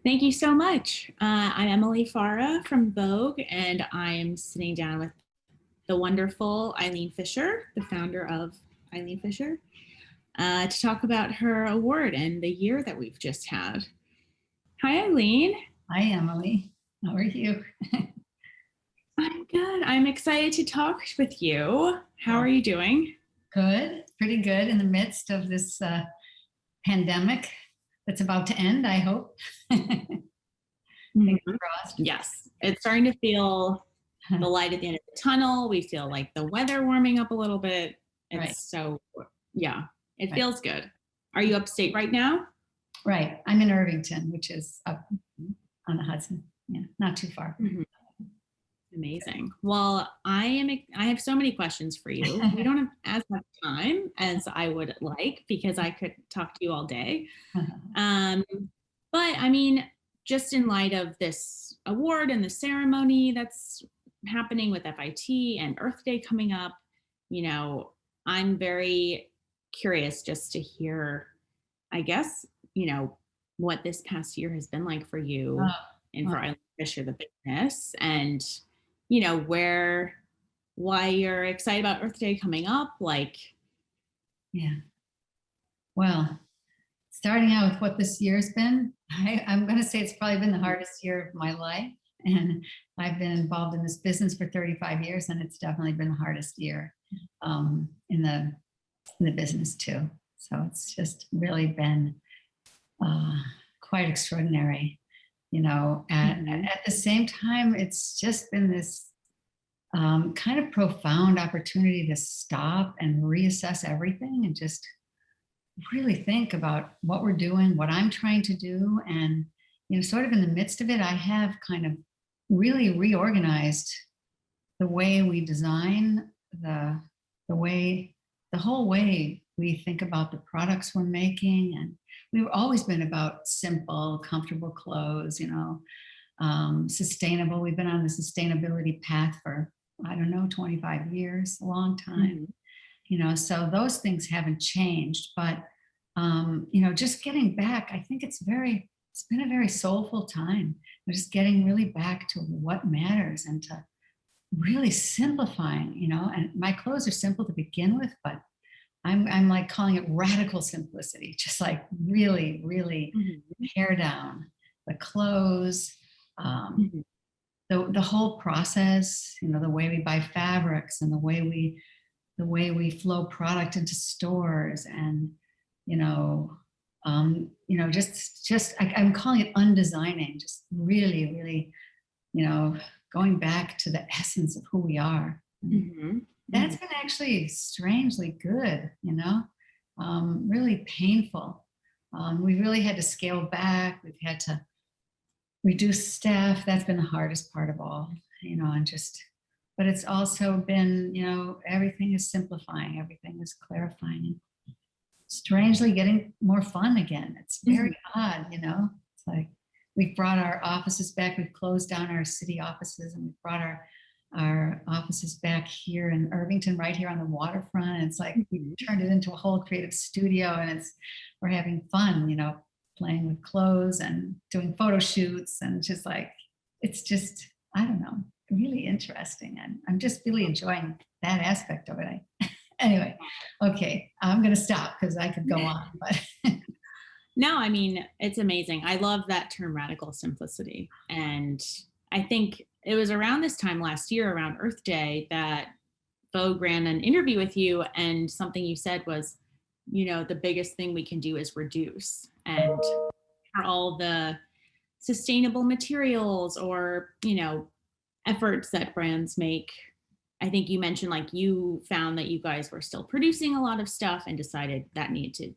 Thank you so much. I'm Emily Farra from Vogue, and I'm sitting down with the wonderful Eileen Fisher, the founder of Eileen Fisher, to talk about her award and the year that we've just had. Hi, Eileen. Hi, Emily. How are you? I'm good. I'm excited to talk with you. How are you doing? Good, pretty good in the midst of this pandemic that's about to end, I hope. Fingers crossed. Yes, it's starting to feel the light at the end of the tunnel. We feel like the weather warming up a little bit. It's it feels good. Are you upstate right now? Right. I'm in Irvington, which is up on the Hudson. Yeah, not too far. Amazing. Well, I have so many questions for you. We don't have as much time as I would like because I could talk to you all day. But I mean, just in light of this award and the ceremony that's happening with FIT and Earth Day coming up, you know, I'm very curious just to hear, I guess, you know, what this past year has been like for you and for Eileen Fisher, the business, and, you know, why you're excited about Earth Day coming up, like. Yeah. Well, starting out with what this year's been, I'm going to say it's probably been the hardest year of my life. And I've been involved in this business for 35 years, and it's definitely been the hardest year in the business too. So it's just really been quite extraordinary, you know. At the same time, it's just been this kind of profound opportunity to stop and reassess everything and just really think about what we're doing, what I'm trying to do. And, you know, sort of in the midst of it, I have kind of really reorganized the way we design, the whole way we think about the products we're making. And we've always been about simple, comfortable clothes, you know, sustainable. We've been on the sustainability path for, I don't know, 25 years, a long time. You know, so those things haven't changed, but, you know, just getting back, I think it's been a very soulful time. We're just getting really back to what matters and to really simplifying, you know, and my clothes are simple to begin with, but I'm like calling it radical simplicity, just like really, really pare down the clothes, the whole process, you know, the way we buy fabrics and the way we flow product into stores, and just I'm calling it undesigning, just really, really, you know, going back to the essence of who we are. That's been actually strangely good, you know, really painful. We really had to scale back. We've had to reduce staff. That's been the hardest part of all, you know, but it's also been, you know, everything is simplifying, everything is clarifying, strangely getting more fun again. It's very odd, you know. It's like we've brought our offices back. We've closed down our city offices, and we've brought our offices back here in Irvington, right here on the waterfront. And it's like we turned it into a whole creative studio, and we're having fun, you know, playing with clothes and doing photo shoots, and just like, it's just, I don't know, really interesting. And I'm just really enjoying that aspect of it. Anyway, okay, I'm going to stop because I could go on, but. No, I mean, it's amazing. I love that term, radical simplicity. And I think it was around this time last year, around Earth Day, that Vogue ran an interview with you, and something you said was, you know, the biggest thing we can do is reduce. And for all the sustainable materials or, you know, efforts that brands make, I think you mentioned, like, you found that you guys were still producing a lot of stuff and decided that needed to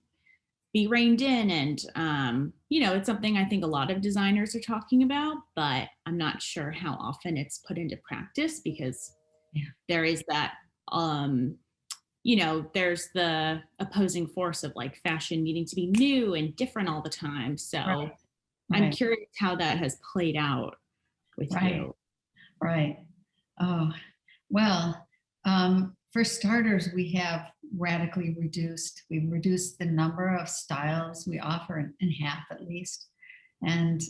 be reined in. And, you know, it's something I think a lot of designers are talking about, but I'm not sure how often it's put into practice, because there is that, you know, there's the opposing force of like fashion needing to be new and different all the time. So I'm curious how that has played out with you. Right. Oh, well, for starters, we have radically reduced. We've reduced the number of styles we offer in half, at least. and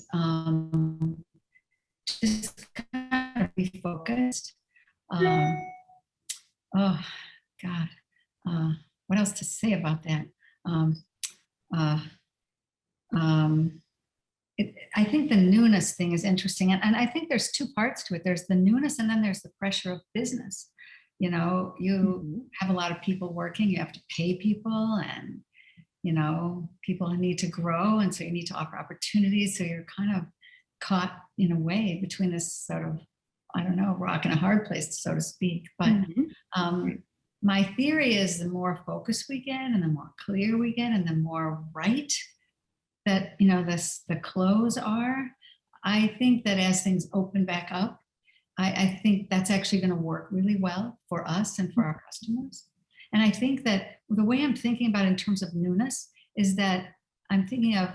just kind of refocused. Um, oh God, what else to say about that? Um, uh, um, I think the newness thing is interesting. And I think there's two parts to it. There's the newness, and then there's the pressure of business. You know, you have a lot of people working, you have to pay people, and, you know, people need to grow. And so you need to offer opportunities. So you're kind of caught in a way between this sort of, I don't know, rock and a hard place, so to speak. But my theory is the more focus we get, and the more clear we get, and the more right that, you know, the clothes are, I think that as things open back up, I think that's actually going to work really well for us and for our customers. And I think that the way I'm thinking about it in terms of newness is that I'm thinking of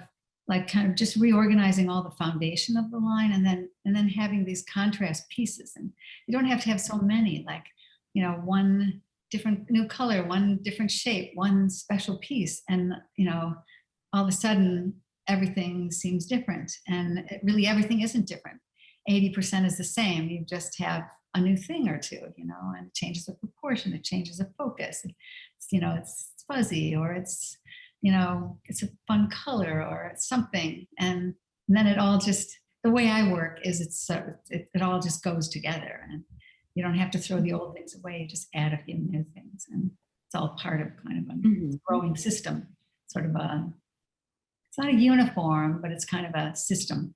like kind of just reorganizing all the foundation of the line, and then having these contrast pieces. And you don't have to have so many, like, you know, one different new color, one different shape, one special piece. And, you know, all of a sudden everything seems different, and really everything isn't different. 80% is the same. You just have a new thing or two, you know, and it changes the proportion, it changes the focus. It's, you know, it's fuzzy, or it's, you know, it's a fun color, or it's something. And then it all just, the way I work is it all just goes together, and you don't have to throw the old things away. You just add a few new things, and it's all part of kind of a growing system, sort of it's not a uniform, but it's kind of a system.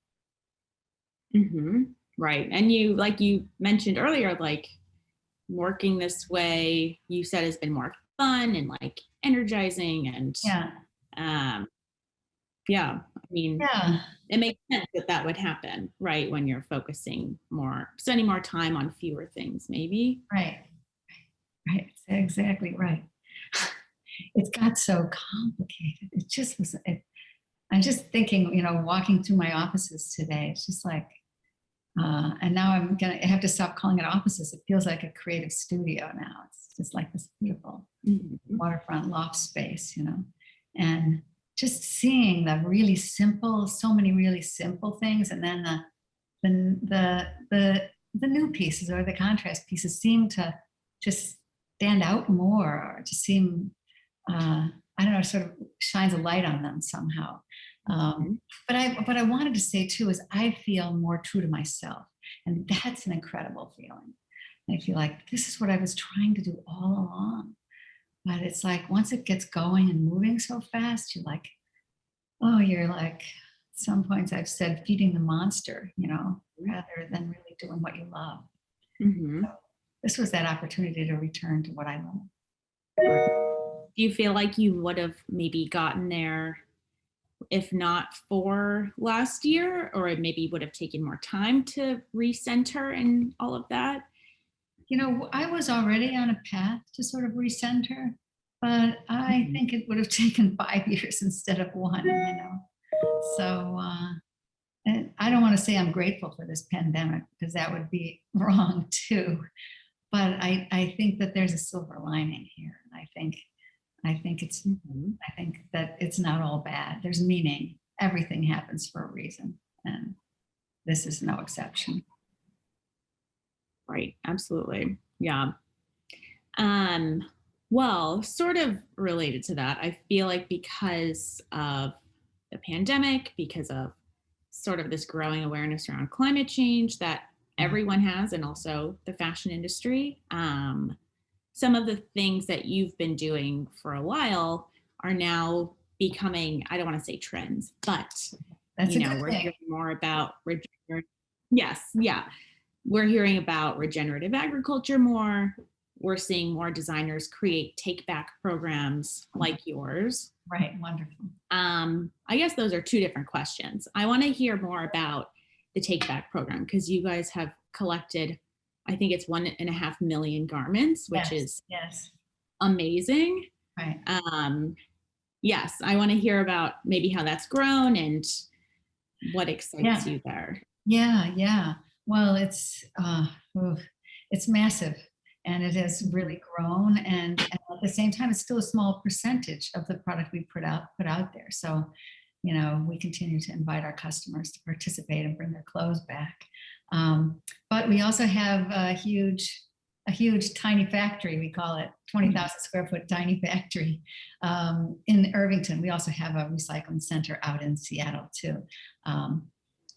Right. And you, like you mentioned earlier, like working this way, you said has been more fun and like energizing, and I mean, it makes sense that would happen, right? When you're focusing more, spending more time on fewer things, maybe. Right. Exactly right. It got so complicated. It just was, I'm just thinking, you know, walking through my offices today, it's just like, and now I have to stop calling it offices. It feels like a creative studio now. It's just like this beautiful waterfront loft space, you know, and just seeing the really simple, so many really simple things, and then the new pieces, or the contrast pieces, seem to just stand out more, or just seem, I don't know, sort of shines a light on them somehow. But I wanted to say too is I feel more true to myself, and that's an incredible feeling. I feel like this is what I was trying to do all along. But it's like once it gets going and moving so fast, you're like, at some points I've said feeding the monster, you know, rather than really doing what you love. So this was that opportunity to return to what I love. Do you feel like you would have maybe gotten there if not for last year, or it maybe would have taken more time to recenter and all of that? You know, I was already on a path to sort of recenter, but I think it would have taken 5 years instead of one, you know. So and I don't want to say I'm grateful for this pandemic, because that would be wrong too. But I think that there's a silver lining here. And I think that it's not all bad. There's meaning. Everything happens for a reason, and this is no exception. Right. Absolutely. Yeah. Well, sort of related to that, I feel like because of the pandemic, because of sort of this growing awareness around climate change that everyone has, and also the fashion industry, some of the things that you've been doing for a while are now becoming, I don't want to say trends, but That's you know, we're hearing more about we're hearing about regenerative agriculture more. We're seeing more designers create take back programs like yours. Right. Wonderful. I guess those are two different questions. I want to hear more about the take back program, because you guys have collected, I think it's 1.5 million garments, which is amazing. Right. Yes, I want to hear about maybe how that's grown and what excites you there. Yeah. Well, it's massive, and it has really grown. And at the same time, it's still a small percentage of the product we put out there. So we continue to invite our customers to participate and bring their clothes back. But we also have a huge tiny factory, we call it 20,000 square foot tiny factory in Irvington. We also have a recycling center out in Seattle too.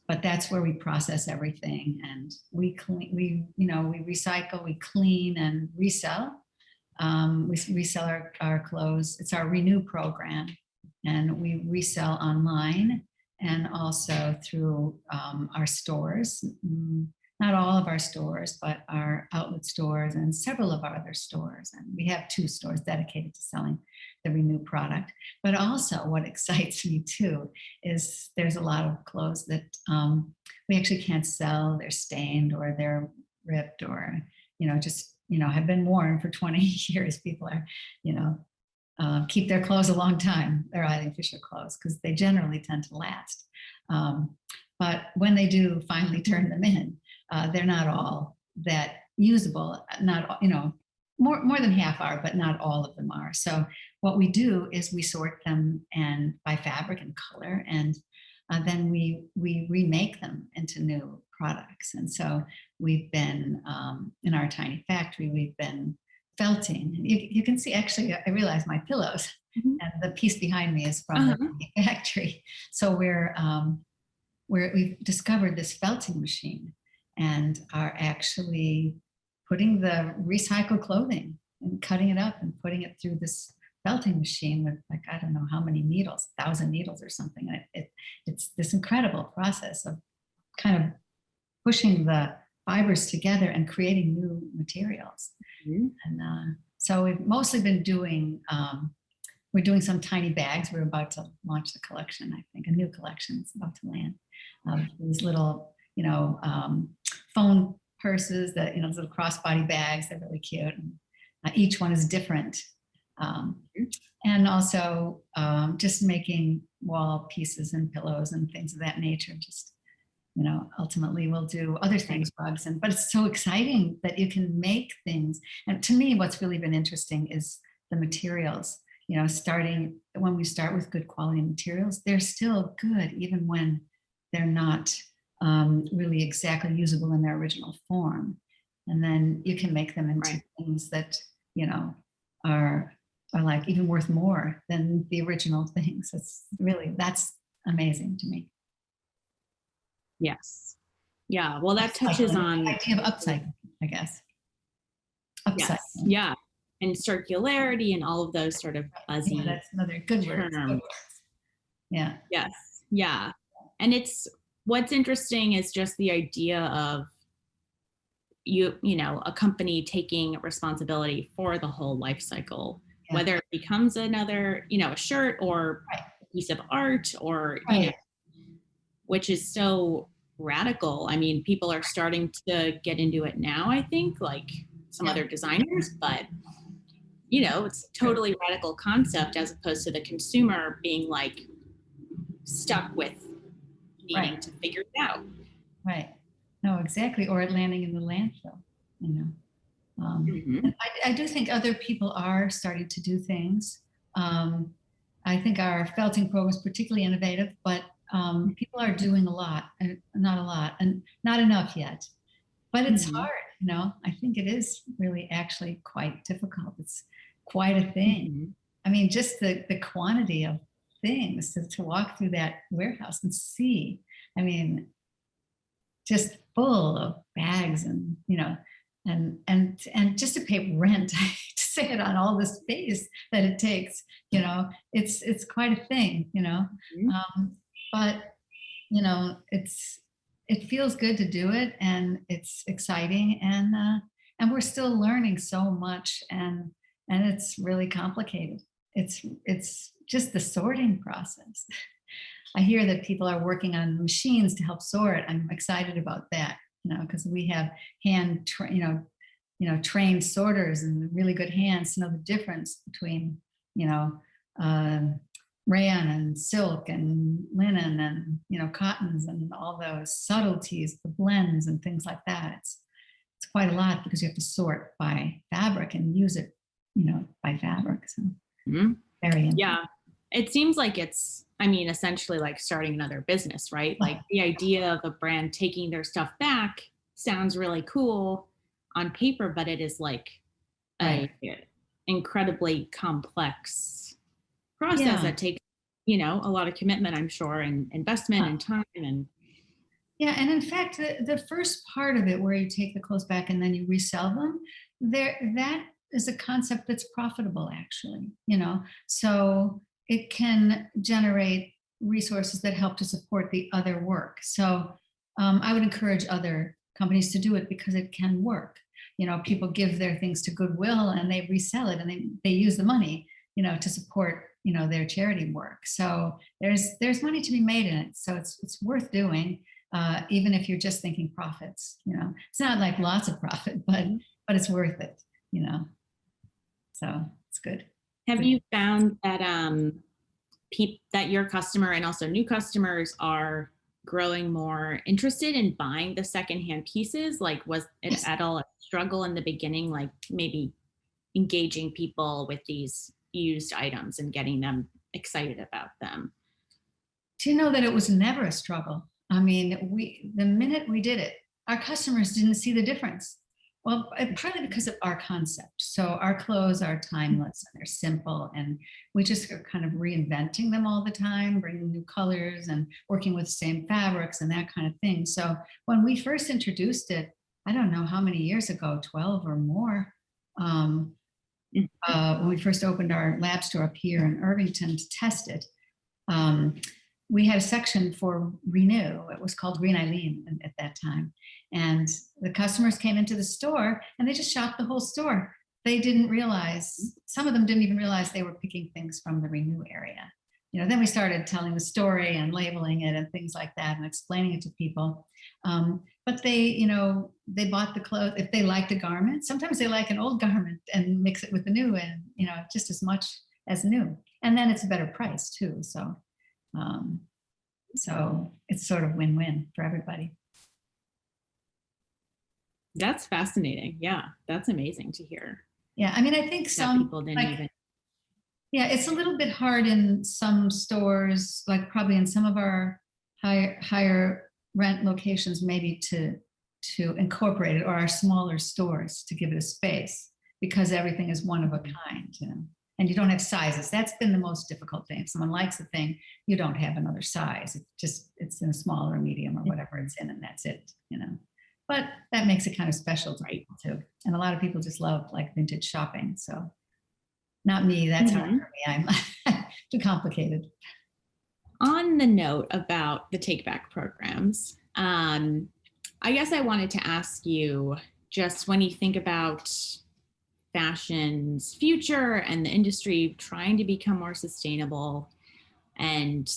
But that's where we process everything, and we recycle, we clean and resell. We resell our clothes. It's our Renew program, and we resell online and also through our stores. Not all of our stores, but our outlet stores and several of our other stores. And we have 2 stores dedicated to selling the Renew product. But also what excites me too is there's a lot of clothes that we actually can't sell. They're stained or they're ripped or, have been worn for 20 years. People are, keep their clothes a long time, their Eileen Fisher clothes, because they generally tend to last. But when they do finally turn them in, they're not all that usable. Not, more than half are, but not all of them are. So what we do is we sort them and by fabric and color, and then we remake them into new products. And so we've been in our tiny factory, we've been felting. You can see, actually, I realize my pillows, and the piece behind me is from the factory. So we've discovered this felting machine and are actually putting the recycled clothing and cutting it up and putting it through this felting machine with, like, I don't know how many needles, 1,000 needles or something. And it's this incredible process of kind of pushing the fibers together and creating new materials. And so we've mostly been doing, we're doing some tiny bags. We're about to launch the collection, I think, a new collection is about to land. These little, phone purses that, those little crossbody bags, they're really cute. And, each one is different. And also just making wall pieces and pillows and things of that nature. Just, ultimately we'll do other things, rugs, but it's so exciting that you can make things. And to me, what's really been interesting is the materials. Starting when we start with good quality materials, they're still good even when they're not really exactly usable in their original form. And then you can make them into things that, are like even worth more than the original things. That's amazing to me. Yes. Yeah. Well, that touches on the idea of upcycling, I guess. Upcycling. Yes. Yeah. And circularity and all of those sort of fuzzy that's another good word. Yeah. Yes. Yeah. And what's interesting is just the idea of a company taking responsibility for the whole life cycle, whether it becomes another, a shirt or a piece of art or, which is so radical. I mean, people are starting to get into it now, I think, like some other designers, but it's a totally radical concept as opposed to the consumer being like stuck with needing to figure it out. Right. No, exactly. Or it landing in the landfill, And I do think other people are starting to do things. I think our felting program is particularly innovative, but people are doing a lot, and not a lot, and not enough yet. But it's hard, I think it is really actually quite difficult. It's quite a thing. I mean, just the quantity of things to walk through that warehouse and see. I mean, just full of bags and, and just to pay rent, to say it, on all the space that it takes, it's quite a thing, but, it feels good to do it, and it's exciting, and we're still learning so much, and it's really complicated. It's just the sorting process. I hear that people are working on machines to help sort. I'm excited about that, because we have trained sorters and really good hands to know the difference between, rayon and silk and linen and, cottons and all those subtleties, the blends and things like that. It's quite a lot because you have to sort by fabric and use it, by fabric. So very interesting. Yeah, it seems like it's I mean, essentially like starting another business, right? Like the idea of a brand taking their stuff back sounds really cool on paper, but it is like Right. a incredibly complex process Yeah. that takes, a lot of commitment, I'm sure, and investment and time and Yeah, and in fact, the first part of it where you take the clothes back and then you resell them, that is a concept that's profitable actually, So it can generate resources that help to support the other work. So I would encourage other companies to do it because it can work. People give their things to Goodwill and they resell it and they use the money, to support, their charity work. So there's money to be made in it. So it's worth doing even if you're just thinking profits. It's not like lots of profit, but it's worth it. So it's good. have Good. you found that that your customer and also new customers are growing more interested in buying the secondhand pieces? Like, was it Yes. at all a struggle in the beginning, like maybe engaging people with these used items and getting them excited about them? Do you know that it was never a struggle? I mean, the minute we did it, our customers didn't see the difference. Well, partly because of our concept. So our clothes are timeless and they're simple, and we just are kind of reinventing them all the time, bringing new colors and working with the same fabrics and that kind of thing. So when we first introduced it, I don't know how many years ago, 12 or more, um, when we first opened our lab store up here in Irvington to test it, um, we had a section for Renew. It was called Green Eileen at that time. And the customers came into the store and they just shopped the whole store. They didn't realize, some of them didn't even realize they were picking things from the Renew area. Then we started telling the story and labeling it and things like that and explaining it to people. But they bought the clothes. If they liked a garment, sometimes they like an old garment and mix it with the new and, just as much as new. And then it's a better price too. So it's sort of win-win for everybody. That's fascinating. Yeah, that's amazing to hear. Yeah, I mean, I think That some people didn't even. Yeah, it's a little bit hard in some stores, like probably in some of our higher rent locations, maybe to incorporate it, or our smaller stores to give it a space because everything is one of a kind, and you don't have sizes. That's been the most difficult thing. If someone likes a thing, you don't have another size. It's in a small or medium or whatever it's in, and that's it. But that makes it kind of special to people too. And a lot of people just love like vintage shopping. So not me. That's hard for me. I'm too complicated. On the note about the take back programs, I guess I wanted to ask you, just when you think about fashion's future and the industry trying to become more sustainable, and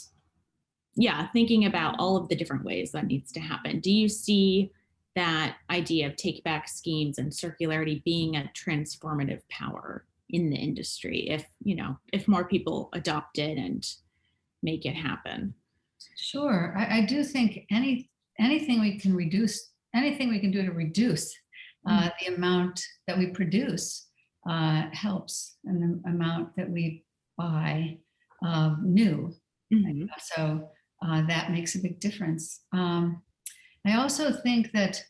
thinking about all of the different ways that needs to happen, do you see that idea of take back schemes and circularity being a transformative power in the industry if more people adopt it and make it happen? Sure. I do think anything we can do to reduce the amount that we produce helps, and the amount that we buy new. Mm-hmm. So that makes a big difference. I also think that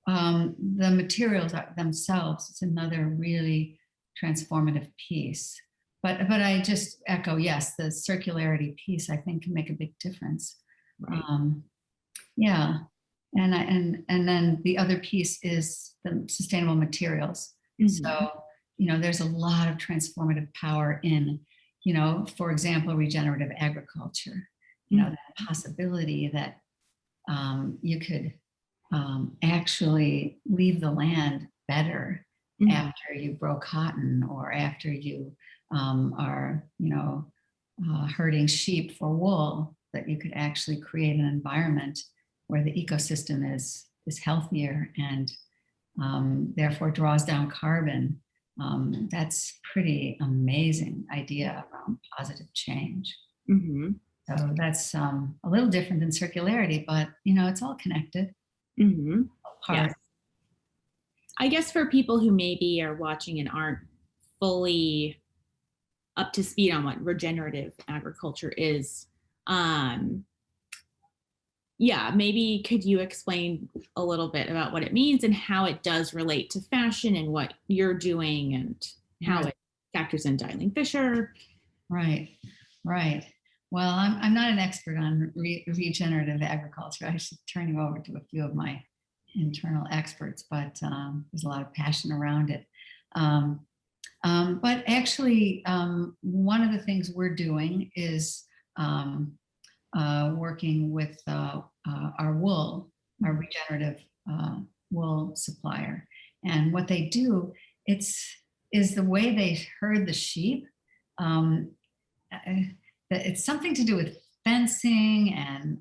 the materials themselves is another really transformative piece. But I just echo, yes, the circularity piece I think can make a big difference. Right. Yeah, and then the other piece is the sustainable materials. Mm-hmm. So there's a lot of transformative power in, for example, regenerative agriculture. That possibility that you could actually leave the land better after you grow cotton, or after you are, herding sheep for wool, that you could actually create an environment where the ecosystem is healthier and therefore draws down carbon. That's pretty amazing idea around positive change. Mm-hmm. So that's a little different than circularity, but it's all connected. Mm-hmm. Yes. I guess for people who maybe are watching and aren't fully up to speed on what regenerative agriculture is, Um, yeah, maybe could you explain a little bit about what it means and how it does relate to fashion and what you're doing and how Right. it factors into Eileen Fisher? Right, right. Well, I'm not an expert on regenerative agriculture. I should turn you over to a few of my internal experts, but there's a lot of passion around it. Um, but actually, one of the things we're doing is um, working with our wool, our regenerative wool supplier. And what they do, is the way they herd the sheep. Um, it's something to do with fencing and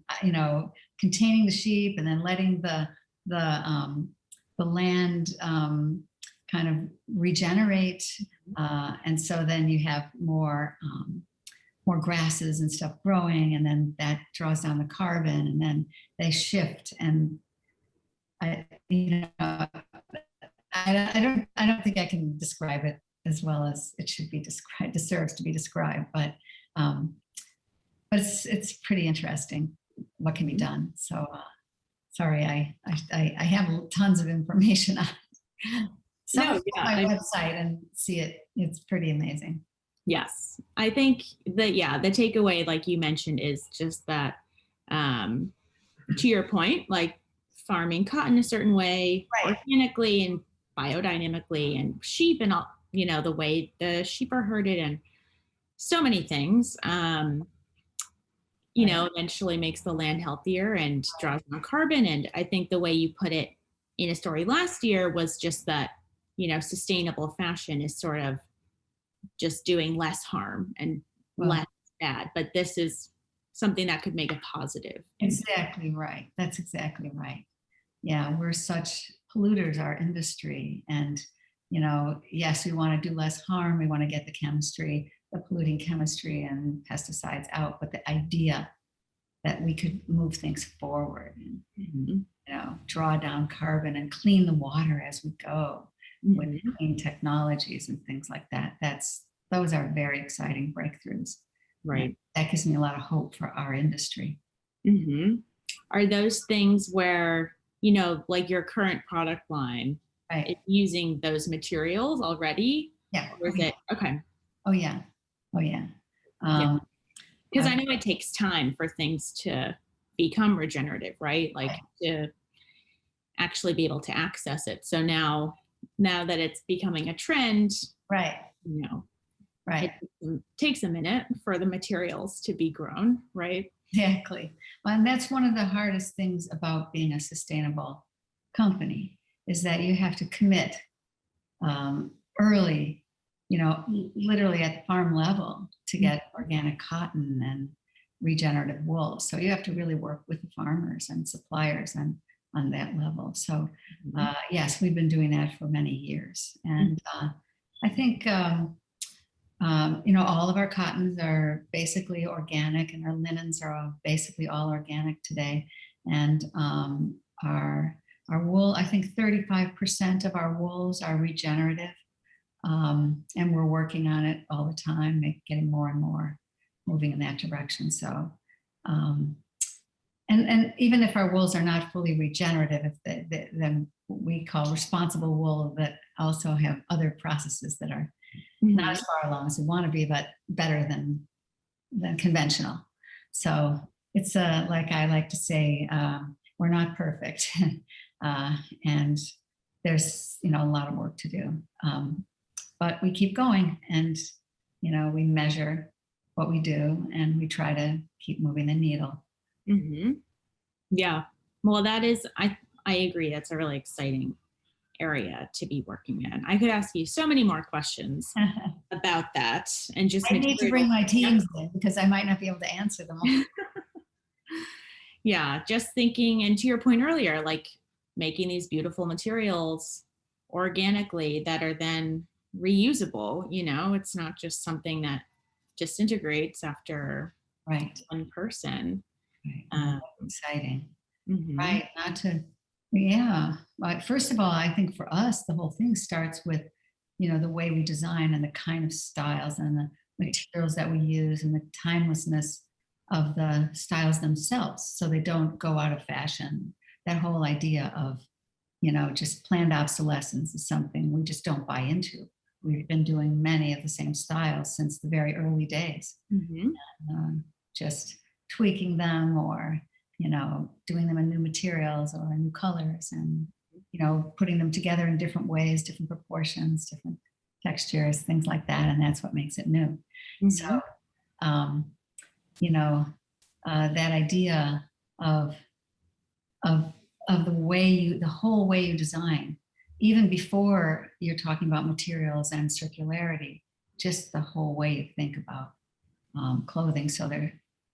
containing the sheep and then letting the land kind of regenerate, and so then you have more grasses and stuff growing, and then that draws down the carbon, and then they shift. And I, you know, I don't think I can describe it as well as it should be described, deserves to be described, um, but it's pretty interesting what can be done. So sorry, I have tons of information on it. Some No, of yeah, my website and see it. It's pretty amazing. yes. I think that, yeah, the takeaway, like you mentioned, is just that, to your point, like farming cotton a certain way, Right. organically and biodynamically, and sheep and all, the way the sheep are herded and so many things, Right. eventually makes the land healthier and draws down carbon. And I think the way you put it in a story last year was just that, sustainable fashion is sort of just doing less harm and Well, less bad. But this is something that could make a positive. exactly right. That's exactly right. Yeah, we're such polluters, our industry. And, yes, we want to do less harm. We want to get the polluting chemistry and pesticides out. But the idea that we could move things forward and, Mhm. draw down carbon and clean the water as we go with Mhm. clean technologies and things like that. Those are very exciting breakthroughs. And Right. that gives me a lot of hope for our industry. Hmm. Are those things where, like your current product line is Right. using those materials already? Yeah. Or is it, okay. Oh, yeah. Oh, yeah. Yeah. Um, Because uh, I know it takes time for things to become regenerative, right? Like right. to actually be able to access it. So now that it's becoming a trend, Right. you know, it Right. takes a minute for the materials to be grown, right? Exactly. Well, and that's one of the hardest things about being a sustainable company is that you have to commit early, literally at the farm level to get organic cotton and regenerative wool. So you have to really work with the farmers and suppliers on that level. So Mhm. yes, we've been doing that for many years. And I think, all of our cottons are basically organic, and our linens are basically all organic today. And our wool, I think 35% of our wools are regenerative, and we're working on it all the time, getting more and more moving in that direction. So, um, and even if our wools are not fully regenerative, if then we call responsible wool that also have other processes that are not Mhm. as far along as we want to be, but better than conventional. So it's like I like to say, we're not perfect, and there's a lot of work to do, but we keep going, and we measure what we do, and we try to keep moving the needle. Mhm. Yeah. Well, that is, I agree. That's a really exciting area to be working in. I could ask you so many more questions about that and just I need to materials. bring my Yep. teams in because I might not be able to answer them all. Yeah, just thinking, and to your point earlier, like making these beautiful materials organically that are then reusable. It's not just something that disintegrates after Right, one person. right. Well, Um, that's exciting. mhm. Right, not to, yeah. But first of all, I think for us, the whole thing starts with, the way we design and the kind of styles and the Right. materials that we use and the timelessness the styles themselves, so they don't go out of fashion. That whole idea of, just planned obsolescence is something we just don't buy into. We've been doing many of the same styles since the very early days. Mm-hmm. Just tweaking them, or doing them in new materials or new colors, and putting them together in different ways, different proportions, different textures, things like that, and that's what makes it new. Mm-hmm. So that idea of the whole way you design, even before you're talking about materials and circularity, just the whole way you think about clothing, so that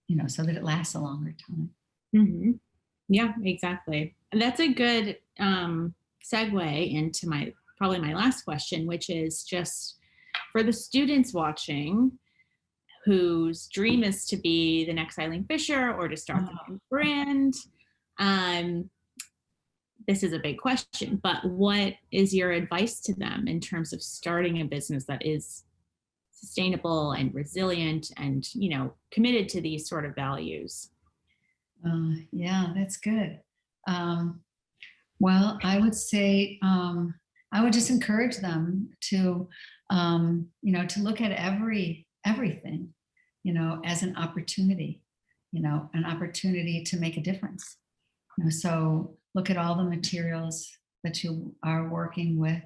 it lasts a longer time. Mm-hmm. Yeah, exactly. And that's a good segue into probably my last question, which is just for the students watching whose dream is to be the next Eileen Fisher or to start their own brand. This is a big question, but what is your advice to them in terms of starting a business that is sustainable and resilient and, committed to these sort of values? Yeah, that's good. Well, I would say I would just encourage them to to look at everything as an opportunity, to make a difference. So look at all the materials that you are working with.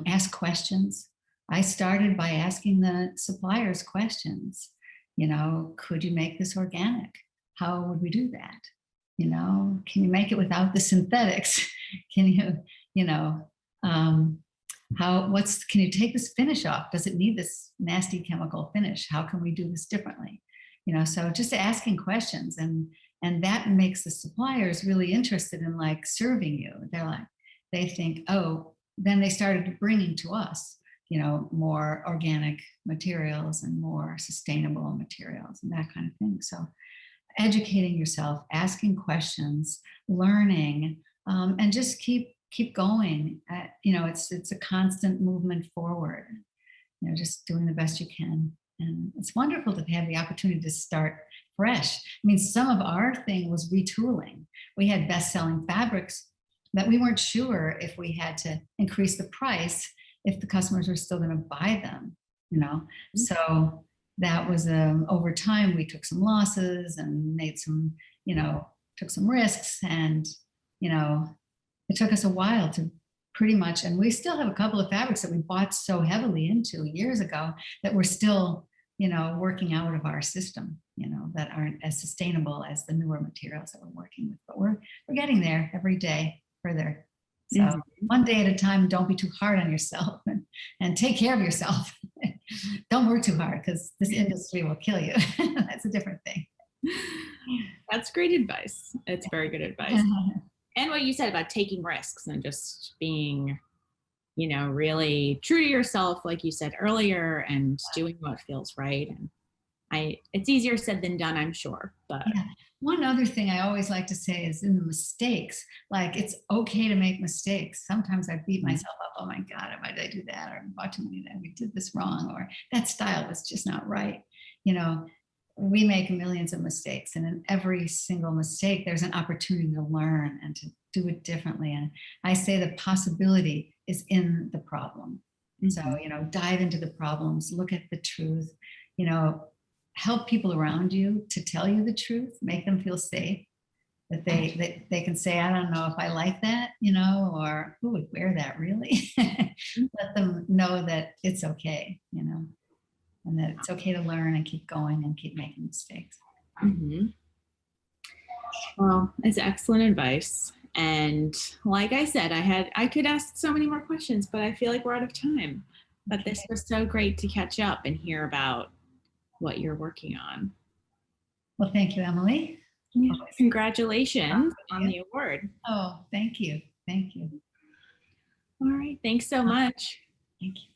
Ask questions. I started by asking the suppliers questions. Could you make this organic? How would we do that? Can you make it without the synthetics? Can you, can you take this finish off? Does it need this nasty chemical finish? How can we do this differently? So just asking questions, and that makes the suppliers really interested in serving you. They think, oh, then they started bringing to us, more organic materials and more sustainable materials and that kind of thing. So educating yourself, asking questions, learning, and just keep going. It's a constant movement forward. Just doing the best you can, and it's wonderful to have the opportunity to start fresh. I mean, some of our thing was retooling. We had best-selling fabrics that we weren't sure if we had to increase the price if the customers were still going to buy them. So that was over time we took some losses and made some, took some risks, and it took us a while to pretty much, and we still have a couple of fabrics that we bought so heavily into years ago that we're still working out of our system, that aren't as sustainable as the newer materials that we're working with, but we're getting there every day further. So one day at a time, don't be too hard on yourself, and take care of yourself. Don't work too hard, because this industry will kill you. That's a different thing. That's great advice. It's very good advice. And what you said about taking risks and just being, really true to yourself, like you said earlier, and doing what feels right. And it's easier said than done, I'm sure. But yeah. One other thing I always like to say is in the mistakes, it's okay to make mistakes. Sometimes I beat myself up. Oh my God, why did I do that? Or bought too many of that. We did this wrong, or that style was just not right. We make millions of mistakes, and in every single mistake, there's an opportunity to learn and to do it differently. And I say the possibility is in the problem. Mm-hmm. So, dive into the problems, look at the truth, help people around you to tell you the truth, make them feel safe, that they can say, I don't know if I like that, or who would wear that really? Let them know that it's okay, and that it's okay to learn and keep going and keep making mistakes. Mm-hmm. Well, it's excellent advice. And like I said, I could ask so many more questions, but I feel like we're out of time. But this was so great to catch up and hear about what you're working on. Well, thank you, Emily. Yeah. Congratulations on the award. Oh, thank you. Thank you. All right. Thanks so much. Thank you.